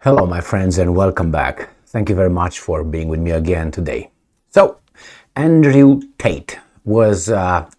Hello, my friends, and welcome back. Thank you very much for being with me again today. So, Andrew Tate was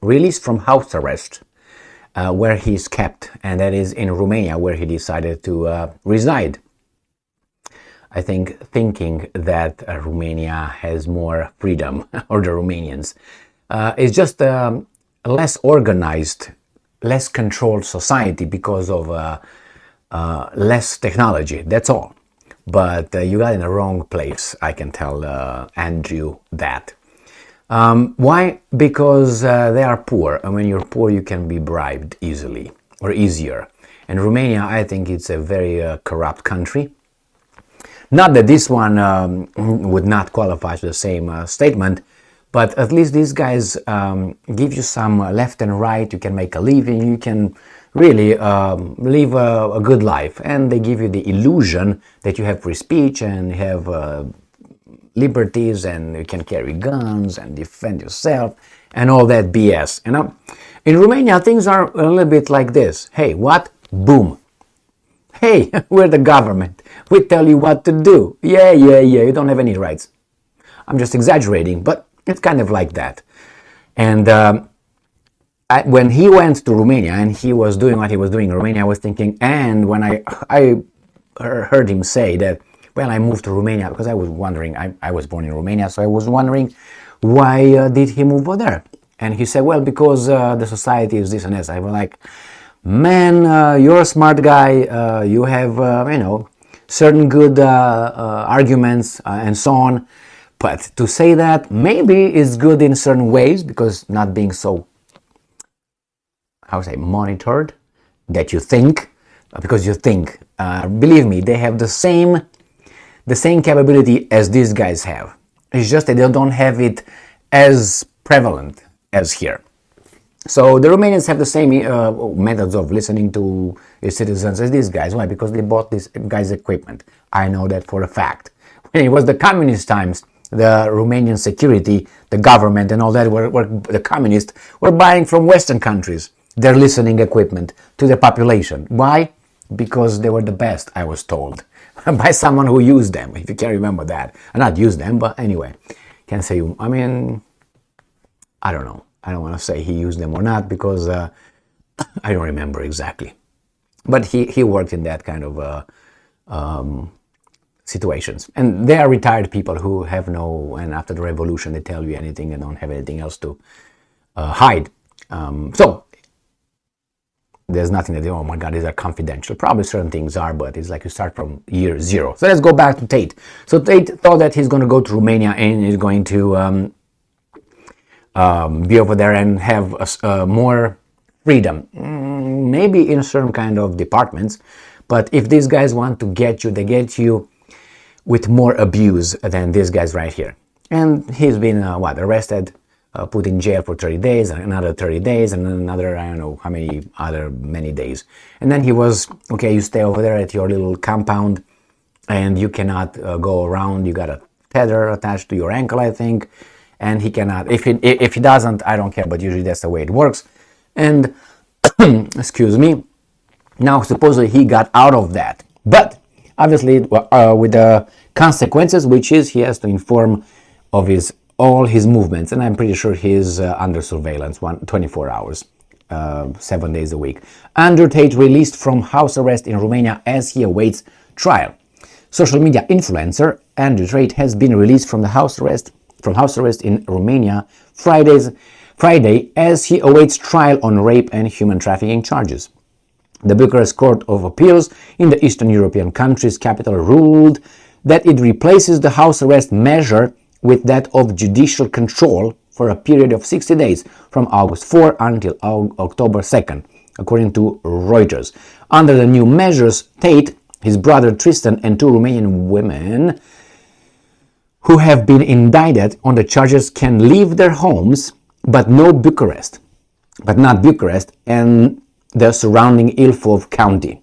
released from house arrest where he's kept, and that is in Romania, where he decided to reside. I think thinking that Romania has more freedom, or the Romanians, is just a less organized, less controlled society because of less technology. That's all. But you got in the wrong place, I can tell Andrew that. Why? Because they are poor, and when you're poor you can be bribed easily, or easier. And Romania, I think it's a very corrupt country. Not that this one would not qualify to the same statement, but at least these guys give you some left and right. You can make a living, you can really live a good life, and they give you the illusion that you have free speech and have liberties, and you can carry guns and defend yourself and all that BS. You know, in Romania things are a little bit like this. Hey, what? Boom. Hey, we're the government. We tell you what to do. Yeah, you don't have any rights. I'm just exaggerating, but it's kind of like that. And when he went to Romania and he was doing what he was doing in Romania, I was thinking, and when I heard him say that, well, I moved to Romania because I was wondering, I was born in Romania, so I was wondering, why did he move over there? And he said, well, because the society is this and that. I was like, man, you're a smart guy, you have, certain good arguments and so on. But to say that maybe is good in certain ways, because not being so, monitored, that you think, because you think. Believe me, they have the same capability as these guys have. It's just that they don't have it as prevalent as here. So the Romanians have the same methods of listening to its citizens as these guys. Why? Because they bought this guy's equipment. I know that for a fact. When it was the communist times, the Romanian security, the government and all that, the communists were buying from Western countries their listening equipment to the population. Why? Because they were the best, I was told, by someone who used them, if you can remember that. Not used them, but anyway, can't say, I don't know. I don't want to say he used them or not, because I don't remember exactly. But he worked in that kind of situations. And they are retired people who have and after the revolution they tell you anything and don't have anything else to hide. So there's nothing that, oh my God, these are confidential. Probably certain things are, but it's like you start from year zero. So let's go back to Tate. So Tate thought that he's going to go to Romania and he's going to be over there and have more freedom. Maybe in certain kind of departments, but if these guys want to get you, they get you with more abuse than these guys right here. And he's been, arrested, put in jail for 30 days, another 30 days, and another, I don't know how many days. And then he was, okay, you stay over there at your little compound, and you cannot go around. You got a tether attached to your ankle, I think, and he cannot, if he doesn't, I don't care, but usually that's the way it works. And, excuse me, now supposedly he got out of that. But, obviously, with the consequences, which is he has to inform of all his movements, and I'm pretty sure he's under surveillance 24 hours, 7 days a week. Andrew Tate released from house arrest in Romania as he awaits trial. Social media influencer Andrew Tate has been released from house arrest in Romania Friday as he awaits trial on rape and human trafficking charges. The Bucharest Court of Appeals in the Eastern European country's capital ruled that it replaces the house arrest measure with that of judicial control for a period of 60 days from August 4 until October 2nd, according to Reuters. Under the new measures, Tate, his brother Tristan, and two Romanian women who have been indicted on the charges can leave their homes, but not Bucharest, and the surrounding Ilfov County.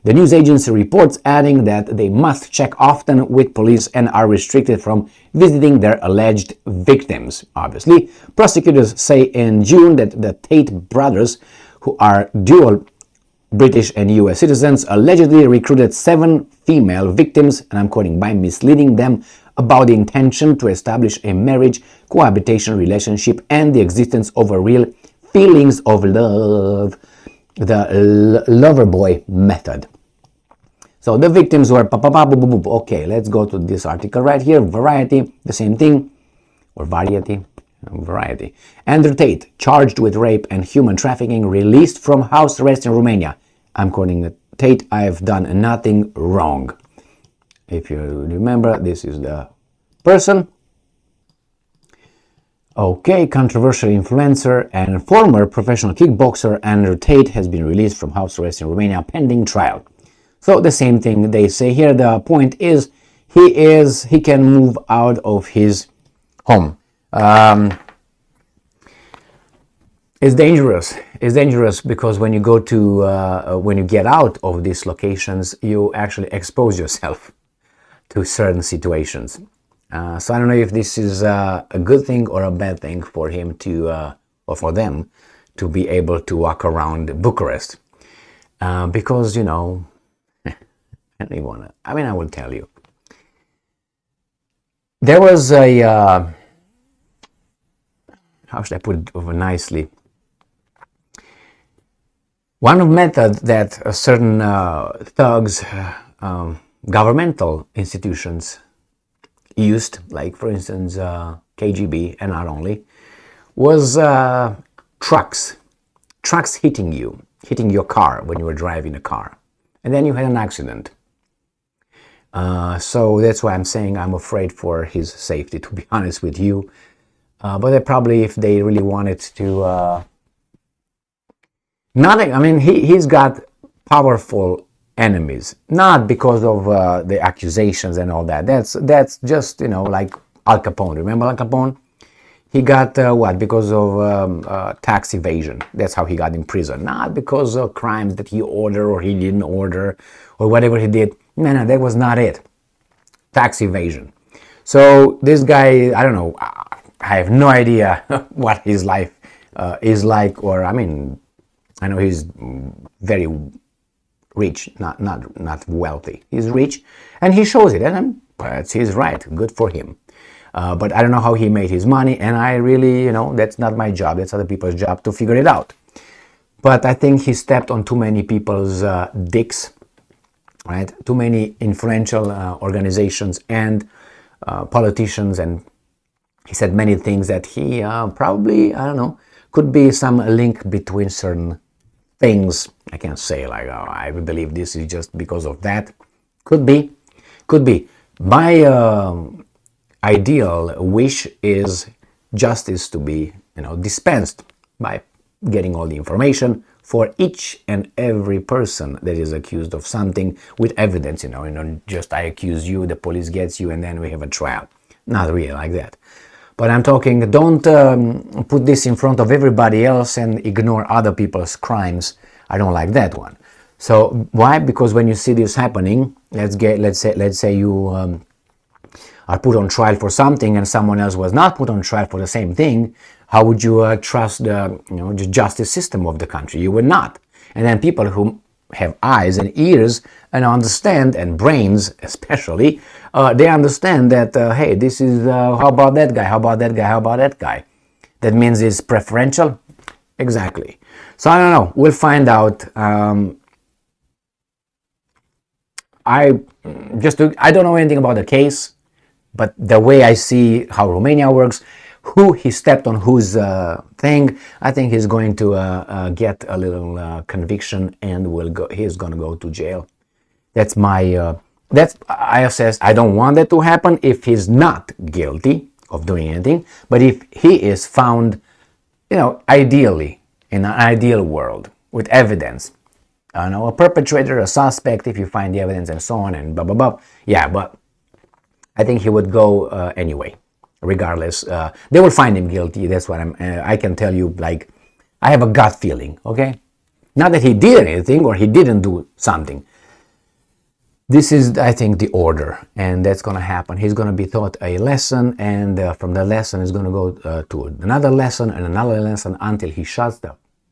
The news agency reports, adding that they must check often with police and are restricted from visiting their alleged victims. Obviously, prosecutors say in June that the Tate brothers, who are dual British and US citizens allegedly recruited 7 female victims, and I'm quoting, by misleading them about the intention to establish a marriage, cohabitation relationship, and the existence of a real feelings of love, the lover boy method. So the victims were, okay, let's go to this article right here, Variety, the same thing, or Variety. Andrew Tate, charged with rape and human trafficking, released from house arrest in Romania. I'm quoting Tate, I have done nothing wrong. If you remember, this is the person. Okay, controversial influencer and former professional kickboxer Andrew Tate has been released from house arrest in Romania pending trial. So the same thing they say here. The point is he can move out of his home. It's dangerous. It's dangerous because when you go to when you get out of these locations, you actually expose yourself to certain situations. So I don't know if this is a good thing or a bad thing for him to or for them to be able to walk around Bucharest, because I don't even want to. I mean, I will tell you. There was a how should I put it nicely? One method that certain thugs, governmental institutions used, like for instance KGB, and not only, was trucks hitting your car when you were driving a car, and then you had an accident. So that's why I'm saying I'm afraid for his safety, to be honest with you. But they probably, if they really wanted to, he's got powerful enemies, not because of the accusations and all that. That's just, like Al Capone. Remember Al Capone? He got because of tax evasion. That's how he got in prison. Not because of crimes that he ordered or he didn't order or whatever he did. No, that was not it. Tax evasion. So this guy, I don't know. I have no idea what his life is like, or I know he's very rich, not wealthy. He's rich, and he shows it, and that's his right. Good for him. But I don't know how he made his money, and I really, that's not my job. That's other people's job to figure it out. But I think he stepped on too many people's dicks, right? Too many influential organizations and politicians, and he said many things that he probably, I don't know, could be some link between certain things. I can't say like, oh, I believe this is just because of that. Could be. My ideal wish is justice to be, dispensed by getting all the information for each and every person that is accused of something with evidence, just I accuse you, the police gets you, and then we have a trial. Not really like that. But I'm talking, don't put this in front of everybody else and ignore other people's crimes. I don't like that one. So why? Because when you see this happening, let's say you are put on trial for something and someone else was not put on trial for the same thing, how would you trust the justice system of the country? You would not. And then people who have eyes and ears and understand, and brains especially, they understand that, hey, this is, how about that guy, how about that guy, how about that guy? That means it's preferential? Exactly. So I don't know, we'll find out. I don't know anything about the case, but the way I see how Romania works, who he stepped on whose thing, I think he's going to get a little conviction and he's going to go to jail. That's my, I assess, I don't want that to happen if he's not guilty of doing anything, but if he is found, ideally, in an ideal world, with evidence, a perpetrator, a suspect, if you find the evidence and so on and blah, blah, blah, yeah, but I think he would go anyway. Regardless, they will find him guilty. That's what I can tell you, like, I have a gut feeling, okay? Not that he did anything or he didn't do something. This is, I think, the order, and that's going to happen. He's going to be taught a lesson, and from the lesson, he's going to go to another lesson and another lesson until he shuts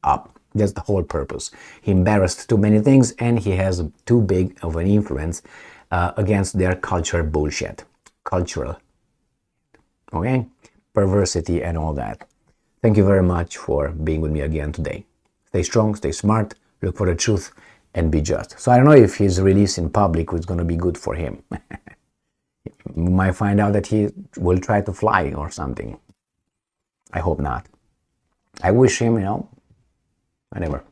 up. That's the whole purpose. He embarrassed too many things, and he has too big of an influence against their culture bullshit. Cultural, okay? Perversity and all that. Thank you very much for being with me again today. Stay strong, stay smart, look for the truth, and be just. So I don't know if his release in public is going to be good for him. We might find out that he will try to fly or something. I hope not. I wish him, whatever.